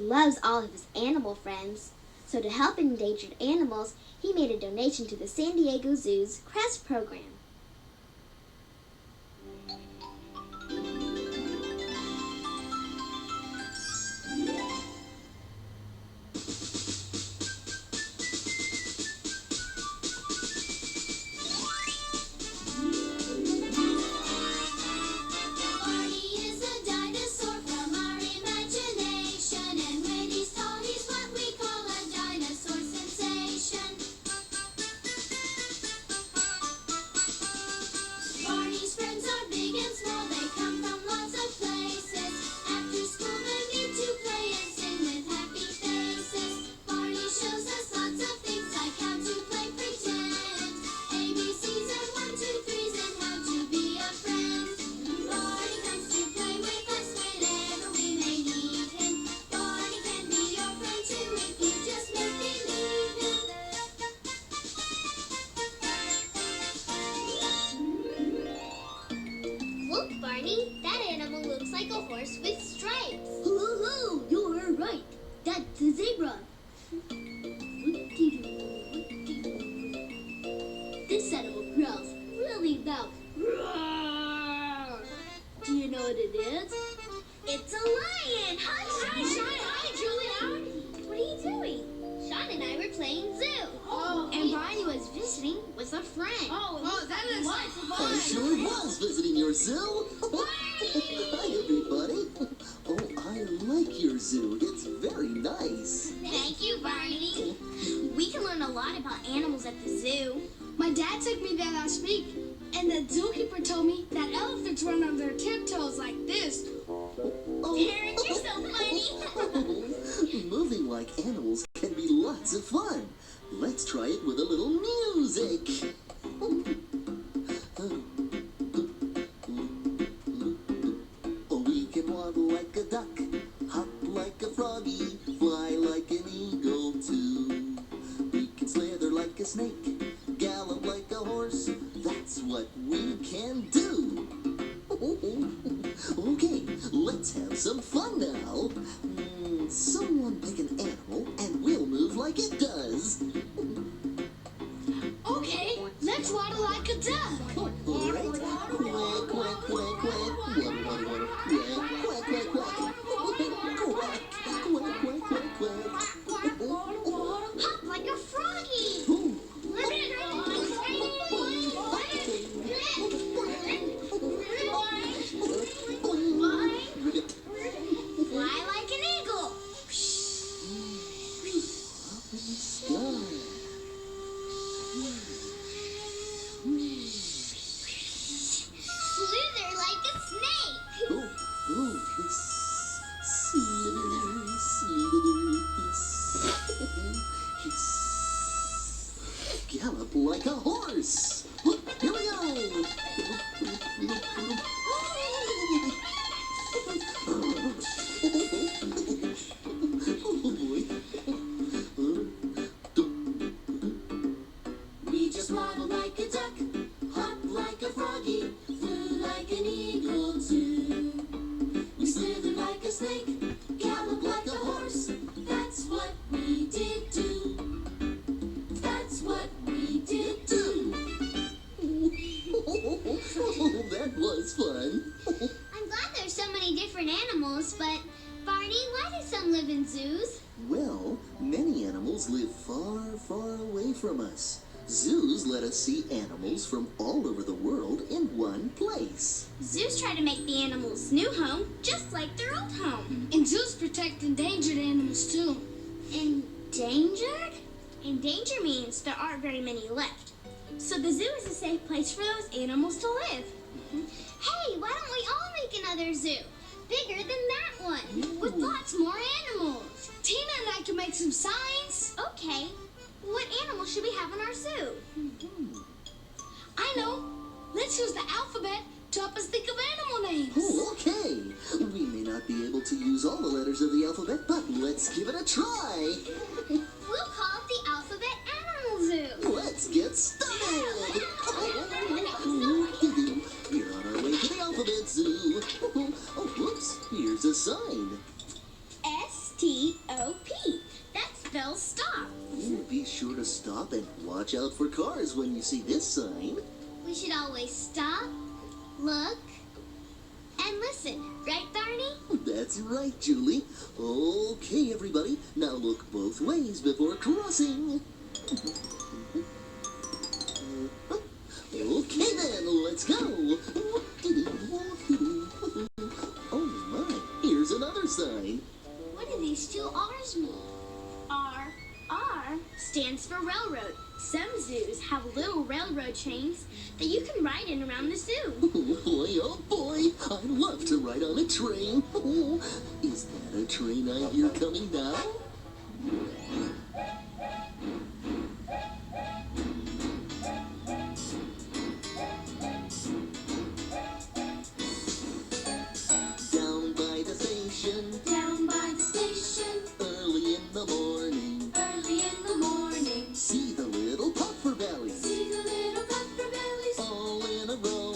loves all of his animal friends. So to help endangered animals, he made a donation to the San Diego Zoo's CREST program. Look, Barney, that animal looks like a horse with stripes. Woohoo! You're right. That's a zebra. This animal growls really loud. Do you know what it is? It's a lion! Hi, Sean! Hi, Julia! What are you doing? Sean and I were playing zoo. Oh, and Barney was visiting with a friend. That is I sure was visiting your zoo. Hi, everybody. Oh, I like your zoo. It's very nice. Thank you, Barney. We can learn a lot about animals at the zoo. My dad took me there last week, and the zookeeper told me that elephants run on their tiptoes like this. Darren, you're so funny. Moving like animals can be lots of fun. Let's try it with a little music. We can waddle like a duck, hop like a froggy, fly like an eagle too. We can slither like a snake, gallop like a horse. That's what we can do. Okay, let's have some fun now. Someone pick an animal and we'll move like it does. Okay, let's waddle like a duck. All right. Quack, quack, quack, quack. Waddle, waddle, waddle. Quack, quack, quack, quack. Quack, quack, quack, quack, quack. Hop like a froggy. Ooh. Fly like an eagle. Slither like a snake. Gallop like a horse. Here we go. We just waddle like a duck, hop like a froggy, flew like an eagle too. We slither like a snake, gallop like a horse. That's what we did do. That's what we did do. That was fun. I'm glad there's so many different animals, but Barney, why do some live in zoos? Well, many animals live far, far away from us. Zoos let us see animals from all over the world in one place. Zoos try to make the animals' new home just like their old home. And zoos protect endangered animals too. Endangered? Endanger means there aren't very many left. So the zoo is a safe place for those animals to live. Hey, why don't we all make another zoo? Bigger than that one, with lots more animals. Tina and I can make some signs. Okay, what animals should we have in our zoo? I know. Let's use the alphabet to help us think of animal names. Oh, okay. We may not be able to use all the letters of the alphabet, but let's give it a try. We'll call it the Alphabet Animal Zoo. Let's get started. We're on our way to the alphabet zoo. Oh, whoops. Here's a sign. S-T watch out for cars when you see this sign. We should always stop, look, and listen. Right, Barney? That's right, Julie. Okay, everybody, now look both ways before crossing. Okay then, let's go. Oh my, here's another sign. What do these two R's mean? R stands for railroad. Some zoos have little railroad trains that you can ride in around the zoo. Oh boy, I'd love to ride on a train. Is that a train I hear coming now? Down by the station, Down by the station, early in the morning, early in the morning. see the little puffer bellies, See the little puffer bellies all in a row.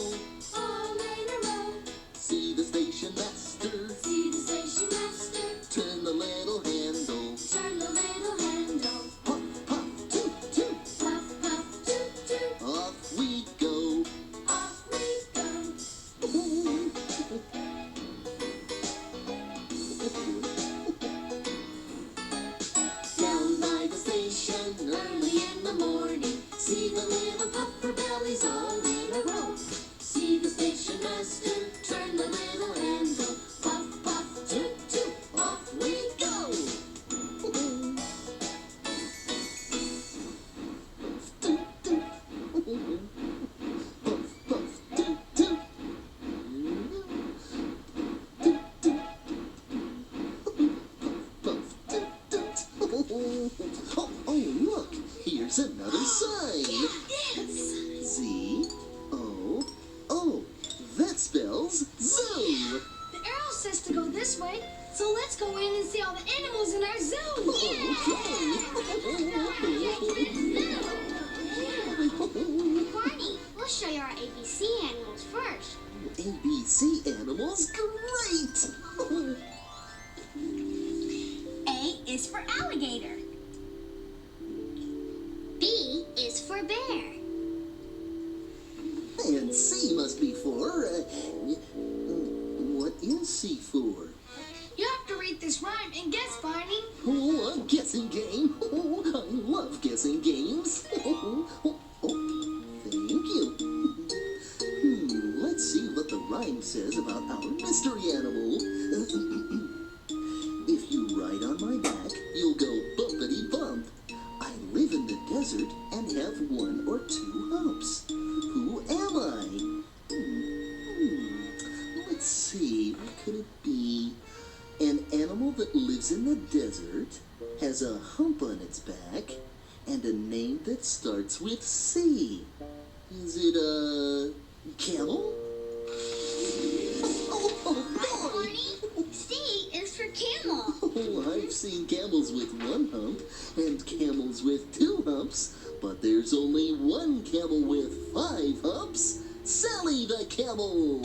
all in a row. See the station master, See the station master turn the little handle. turn the little handle. Puff, puff, toot, toot, Puff, puff, toot, toot. off we go. Off we go. Down by the station, early in the morning, see the little puffer bellies all in a row. See the station master, turn the little handle. Puff, puff, toot, toot, off we go. Toot, toot. Puff, puff, toot, toot. Toot, toot. Puff, toot, toot. Oh, look, here's another sign. Yes. Z, O, O. That spells zoo. The arrow says to go this way, so let's go in and see all the animals in our zoo. Barney, we'll show you our ABC animals first. ABC animals, great. A is for alligator. B is for bear. And C must be for, what is C for? You have to read this rhyme and guess, Barney. Oh, a guessing game. Oh, I love guessing games. Thank you. Let's see what the rhyme says about our mystery animal. If you ride on my back, you'll go bumpity bump. I live in the desert and have 1 or 2 humps. Who am I? Let's see, what could it be? An animal that lives in the desert, has a hump on its back, and a name that starts with C. Is it a camel? Oh, boy! Barney, C is for camel. Oh, I've seen camels with 1 hump and camels with 2 humps, but there's only 1 camel with 5 humps. Sally the camel!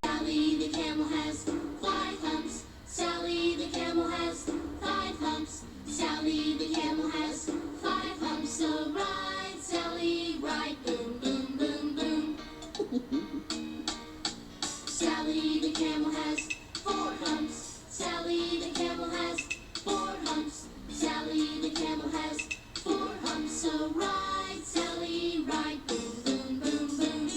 Sally the camel has 5 humps. Sally the camel has 5 humps. Sally the camel has 5 humps. So ride, Sally, ride, boom, boom, boom, boom. Sally the camel has 4 humps. Sally the camel has 4 humps. Sally the camel has 4 humps. So ride, Sally, ride, boom, boom, boom, boom.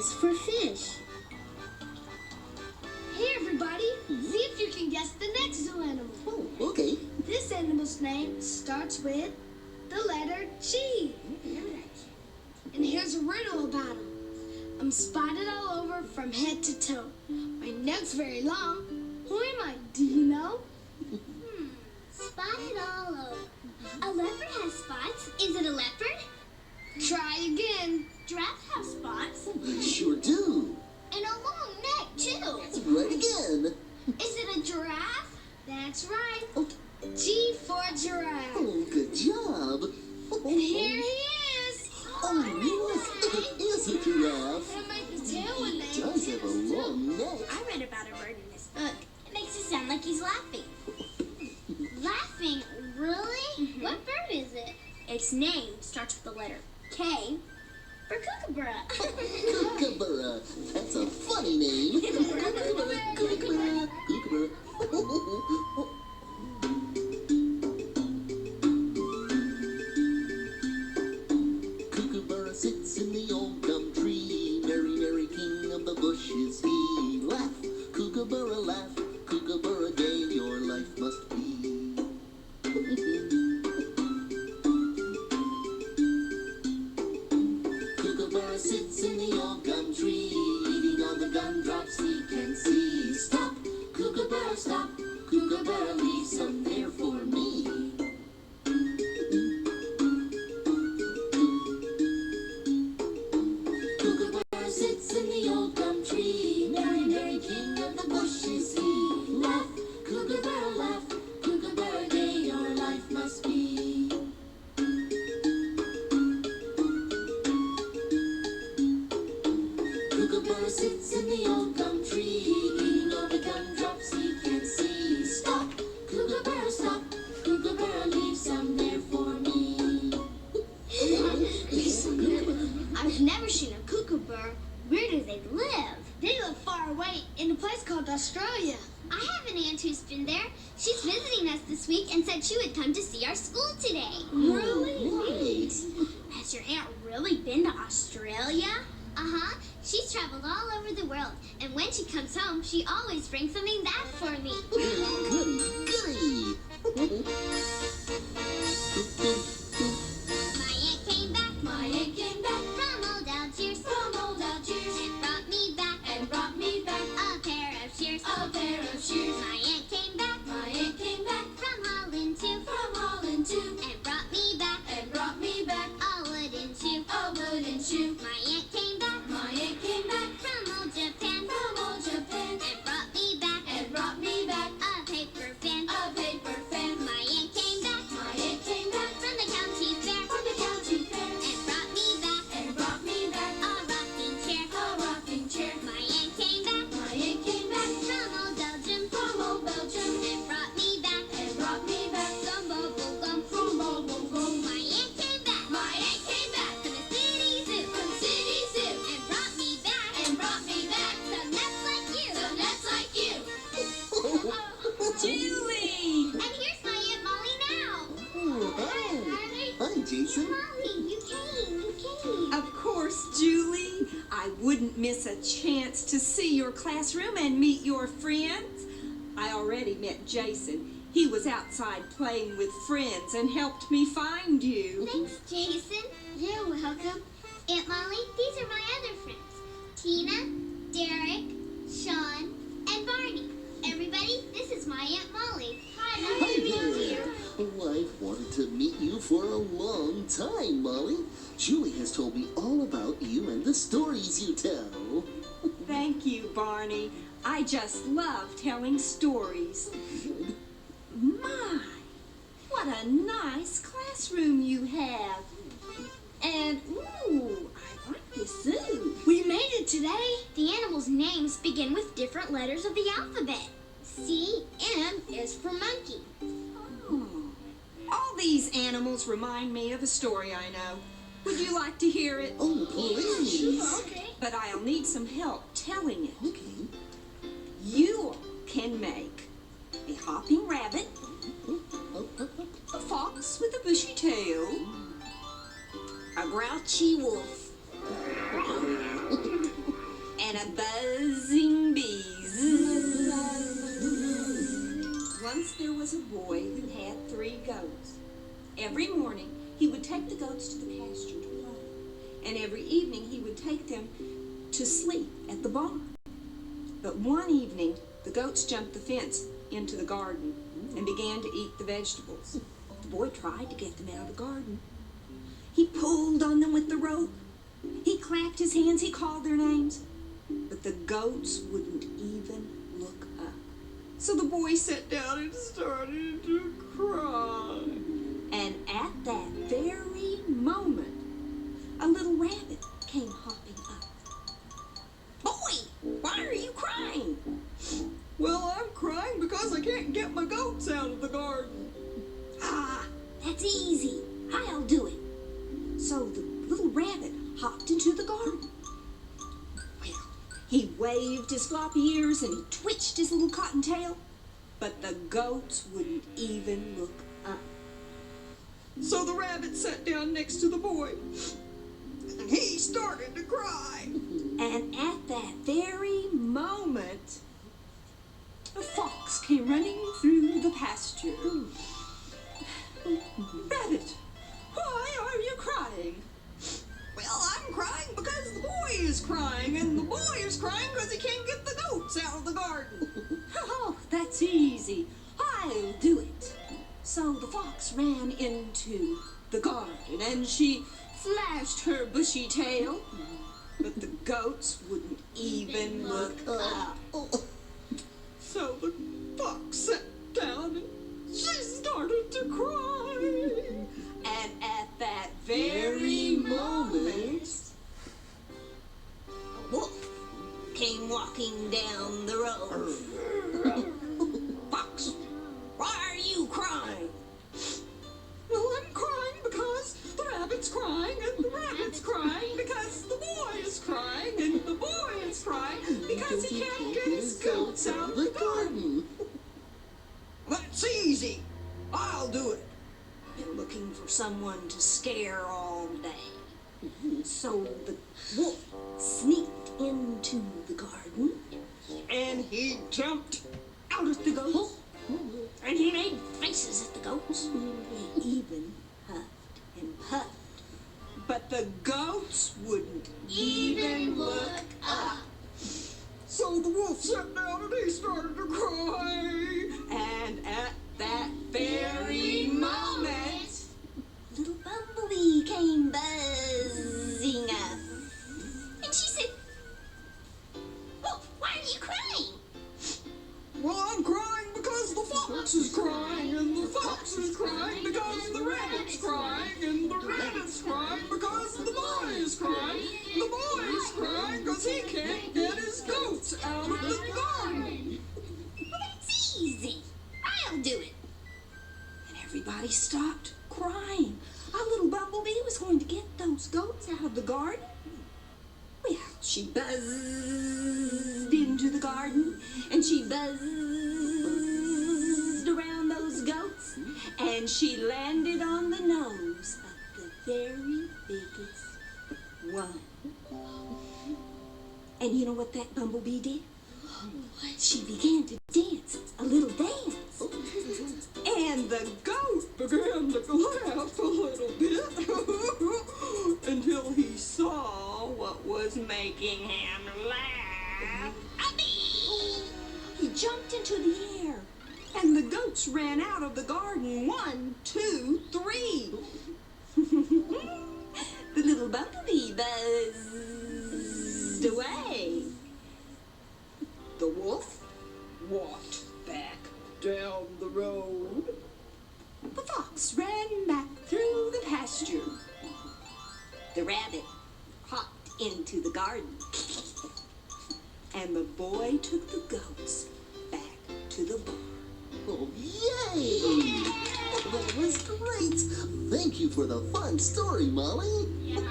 is for fish. Hey everybody, see if you can guess the next zoo animal. Oh, okay. This animal's name starts with the letter G. And here's a riddle about him. I'm spotted all over from head to toe. My neck's very long. Who am I? Do you know? Spotted all over. A leopard has spots. Is it a leopard? Try again. Giraffes have spots. I sure do. And a long neck, too. That's right again. Is it a giraffe? That's right. Okay. G for giraffe. Oh, good job. And here he is. Oh, yes, it is a giraffe. It'll make the tail when they He does have a long neck. I read about a bird in this book. It makes it sound like he's laughing. Laughing? Really? What bird is it? Its name starts with the letter K for Kookaburra. Kookaburra. That's a funny name. Kookaburra. Kookaburra. Kookaburra. Kookaburra sits in the old gum tree. Merry, merry king of the bushes he. Laugh, Kookaburra, laugh. Kookaburra gay your life must be. Kookaburra sits in the old gum tree, eating all the gumdrops he can see. Stop, Kookaburra, stop. Kookaburra, leave some there for me. Kookaburra sits in the old gum tree, merry, merry king of the bushes he. Laugh, Kookaburra, laugh. Kookaburra, gay your life must be. Kookaburra sits in the old gum tree, eating all the gumdrops he can see. Stop, Kookaburra, stop. Kookaburra, leave some there for me. I've never seen a kookaburra. Where do they live? They live far away in a place called Australia. I have an aunt who's been there. She's visiting us this week and said she would come to see our school today. Really? Right. Has your aunt really been to Australia? Uh-huh. She's traveled all over the world, and when she comes home, she always brings something back for me. Goody, goody. My aunt came back. My aunt came back From old Algiers. from old Algiers And brought me back. and brought me back A pair of shears. a pair of shoes. My aunt came back. My aunt came back From Holland too. from Holland too And brought me back. and brought me back A wooden shoe. a wooden shoe. My aunt came back. My aunt came back From old Japan. from old Japan And brought me back. and brought me back A paper fan. a paper fan. My aunt came back. My aunt came back From the county fair. from the county fair And brought me back. and brought me back A rocking chair. a rocking chair. My aunt came back. My aunt came back From old Belgium. from old Belgium And brought me back. and brought me back Some bubble gum. from bubble gum. My aunt came back. My aunt came back From the city zoo. from the city zoo And brought me back. and brought me back Some nuts like you. some nuts like you. Julie! And here's my Aunt Molly now. Oh, hi. Hi, Jason. Molly, you came. Of course, Julie. I wouldn't miss a chance to see your classroom and meet your friends. I already met Jason. He was outside playing with friends and helped me find you. Thanks, Jason. You're welcome. Aunt Molly, these are my other friends. Tina, Derek, Sean, and Barney. Everybody, this is my Aunt Molly. Hi, nice Hi to meet you. there. Oh, I've wanted to meet you for a long time, Molly. Julie has told me all about you and the stories you tell. Thank you, Barney. I just love telling stories. My, what a nice classroom you have. And, ooh, I like this zoo. We made it today. The animals' names begin with different letters of the alphabet. C, M is for monkey. Oh. All these animals remind me of a story I know. Would you like to hear it? Oh, please. Okay. But I'll need some help telling it. Okay. You can make a hopping rabbit, a fox with a bushy tail, a grouchy wolf, and a buzzing bee. Once there was a boy who had 3 goats. Every morning he would take the goats to the pasture to play, and every evening he would take them to sleep at the barn. But one evening the goats jumped the fence into the garden and began to eat the vegetables. The boy tried to get them out of the garden. He pulled on them with the rope. He clapped his hands, he called their names. But the goats wouldn't even look up. So the boy sat down and started to cry. And at that very moment, a little rabbit came hopping up. Boy, why are you crying? Well, I'm crying because I can't get my goats out of the garden. Ah, that's easy. I'll do it. So the little rabbit hopped into the garden. Well, he waved his floppy ears and he twitched his little cotton tail, but the goats wouldn't even look up. So the rabbit sat down next to the boy, and he started to cry. And at that very moment, a fox came running through the pasture. Rabbit, why are you crying? Well, I'm crying because the boy is crying, and the boy is crying because he can't get the goats out of the garden. Oh, that's easy. I'll do it. So the fox ran into the garden, and she flashed her bushy tail, but the goats wouldn't even look up. So the fox sat down and she started to cry. And at that very moment, a wolf came walking down the road. Fox, why are you crying? Well, I'm crying because the rabbit's crying, and the rabbit's crying because the boy is crying, and the boy is crying because he can't get his goats out of the garden. That's easy. I'll do it. Been looking for someone to scare all day. So the wolf sneaked into the garden, and he jumped out at the goats, and he made faces at the goats. He even huffed and puffed, but the goats wouldn't even look up. So the wolf sat down and he started to cry. And at that very moment, little bumblebee came buzzing up. And she said, "Wolf, why are you crying?" Well, I'm crying because the fox is crying, and the fox is crying because the rabbit's crying, and the rabbit's crying because the boy is crying. The boy is crying because he can't get his goats out of the garden. Well, that's easy. I'll do it. And everybody stopped crying. Our little bumblebee was going to get those goats out of the garden. Well, she buzzed into the garden, and she buzzed around those goats, and she landed on the nose of the very biggest one. And you know what that bumblebee did? She began to dance, a little dance. And the goat began to laugh a little bit until he saw what was making him laugh. He jumped into the air, and the goats ran out of the garden. 1, 2, 3. The little bumblebee buzzed away. The wolf walked back down the road. The fox ran back through the pasture. The rabbit hopped into the garden. And the boy took the goats back to the barn. Oh, yay! That was great. Thank you for the fun story, Molly. It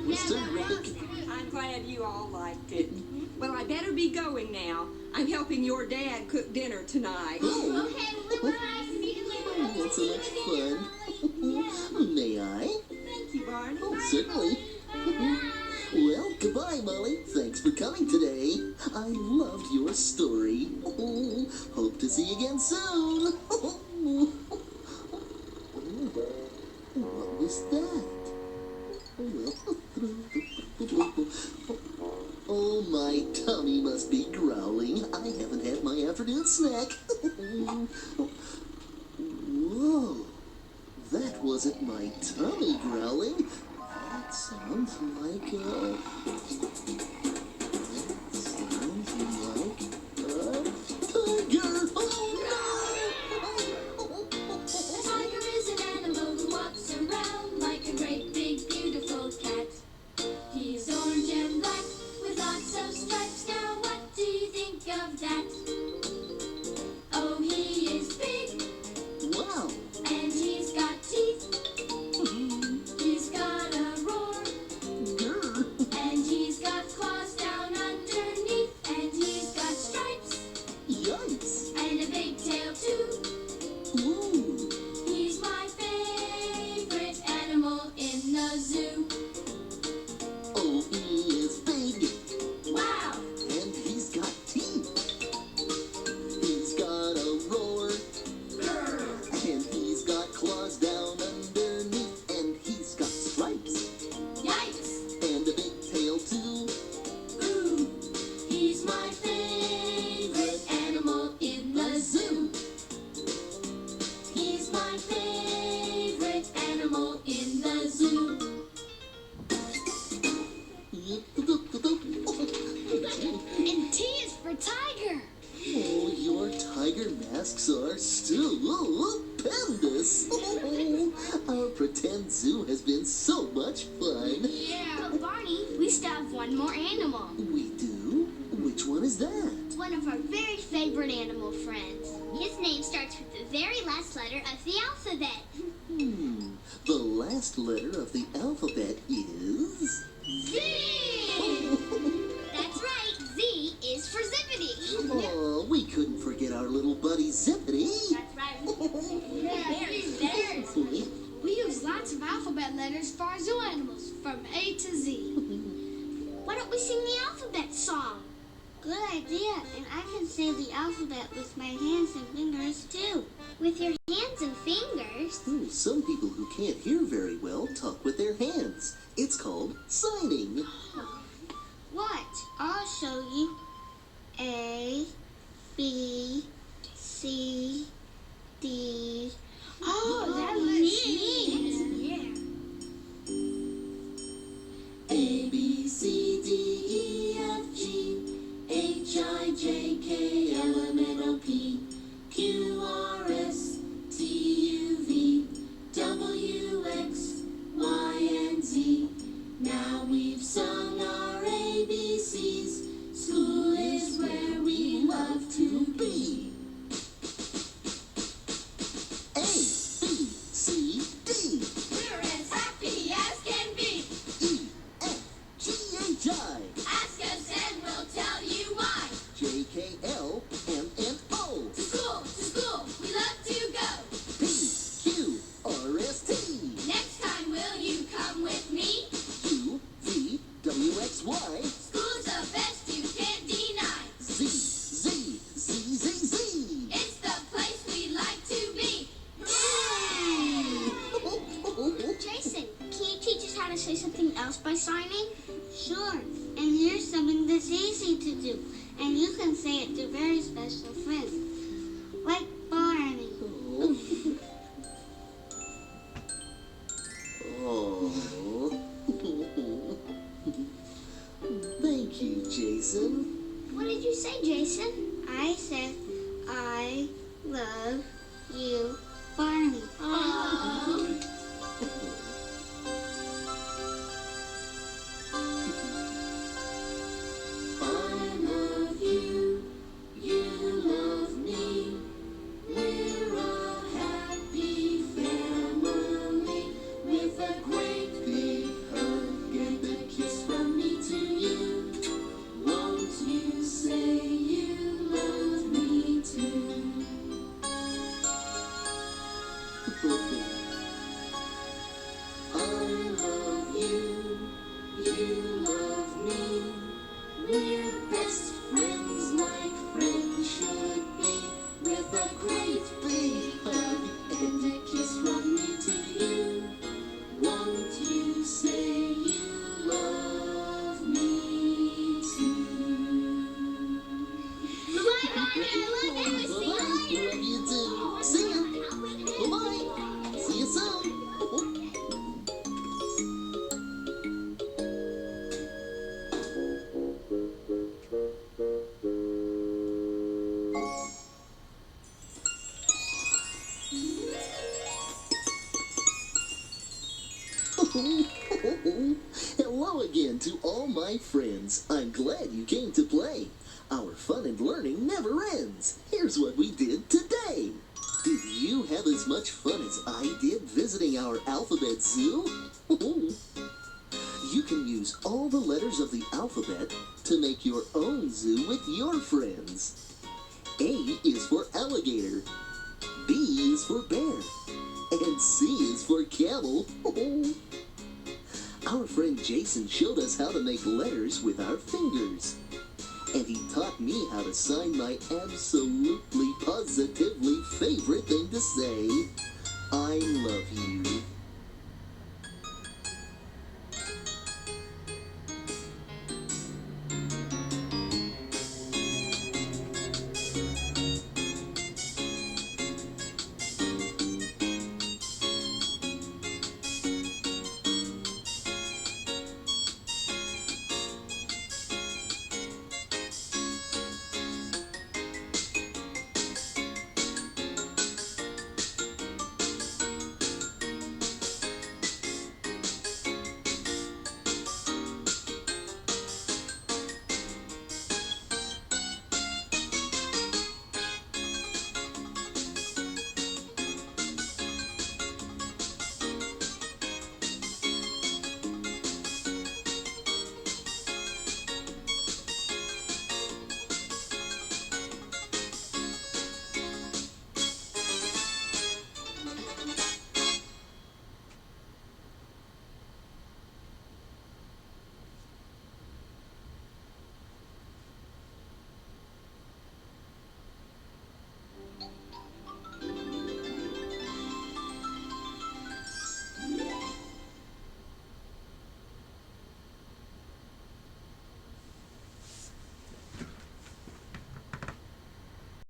was terrific. I'm glad you all liked it. Well, I better be going now. I'm helping your dad cook dinner tonight. Oh, Okay, well, it was nice to meet you later. that's so much fun. May I? Thank you, Barney. Oh, certainly. Well, goodbye, Molly. Thanks for coming today. I loved your story. Hope to see you again soon. What was that? Oh, my tummy must be growling. I haven't had my afternoon snack. Whoa, that wasn't my tummy growling. That sounds like a tiger. Oh, no! A tiger is an animal who walks around like a great big beautiful cat. He's orange and black with lots of stripes. Now what do you think of that? Oh, he is big Wow. and he's got teeth. He's got a roar Grr. and he's got claws down underneath and he's got stripes Yikes. and a big tail too. Ooh. He's my favorite animal in the zoo. Oh, he is big. Wow! And he's got teeth. He's got a roar. And he's got claws down underneath. And he's got stripes. Yikes! And a big tail too. Ooh! He's my favorite animal in the zoo. He's my favorite animal in the zoo. And T is for tiger. Oh, your tiger masks are stupendous. Our pretend zoo has been so much fun. Yeah. But Barney, we still have one more animal. We do? Which one is that? One of our very favorite animal friends. His name starts with the very last letter of the alphabet. The last letter of the alphabet is... Z! That's right. Z is for Zippity. Oh, we couldn't forget our little buddy Zippity. That's right. We use lots of alphabet letters for our zoo animals, from A to Z. Why don't we sing the alphabet song? Good idea, and I can say the alphabet with my hands and fingers too. With your hands and fingers? Some people who can't hear very well talk with their hands. It's called signing. What? I'll show you. A, B, C, D. Oh, that looks neat. Yeah. A, B, C, D, E, F, G, H, I, J, K, L, M, N, O, P, Q, R, S, T, U, V, W, X, Y, and Z. Now we've sung our ABCs. School is where we love to be. A, B, C, D, We're as happy as can be. E, F, G, H, I, Ask us and we'll tell you why. J, K, L, M, N, O, To school, we love to go. P, Q, R, S, T, Next time, will you come with me? U, V, W, X, Y, School's the best you can't deny. Z, Z, Z, Z, Z. It's the place we like to be. Jason, can you teach us how to say something else by signing? Sure. And here's something that's easy to do. And you can say it to very special friends. Like Barney. Oh. Thank you, Jason. What did you say, Jason? I said, I love you, Barney. I love you, you love me. We're a happy family with a great big hug and a kiss from me to you. Won't you say you love me too? I love you, you love me. We're best friends. Hi, friends. I'm glad you came to play. Our fun and learning never ends. Here's what we did today. Did you have as much fun as I did visiting our alphabet zoo? You can use all the letters of the alphabet to make your own zoo with your friends. A is for alligator, B is for bear, and C is for camel. Our friend Jason showed us how to make letters with our fingers. And he taught me how to sign my absolutely, positively favorite thing to say, I love you.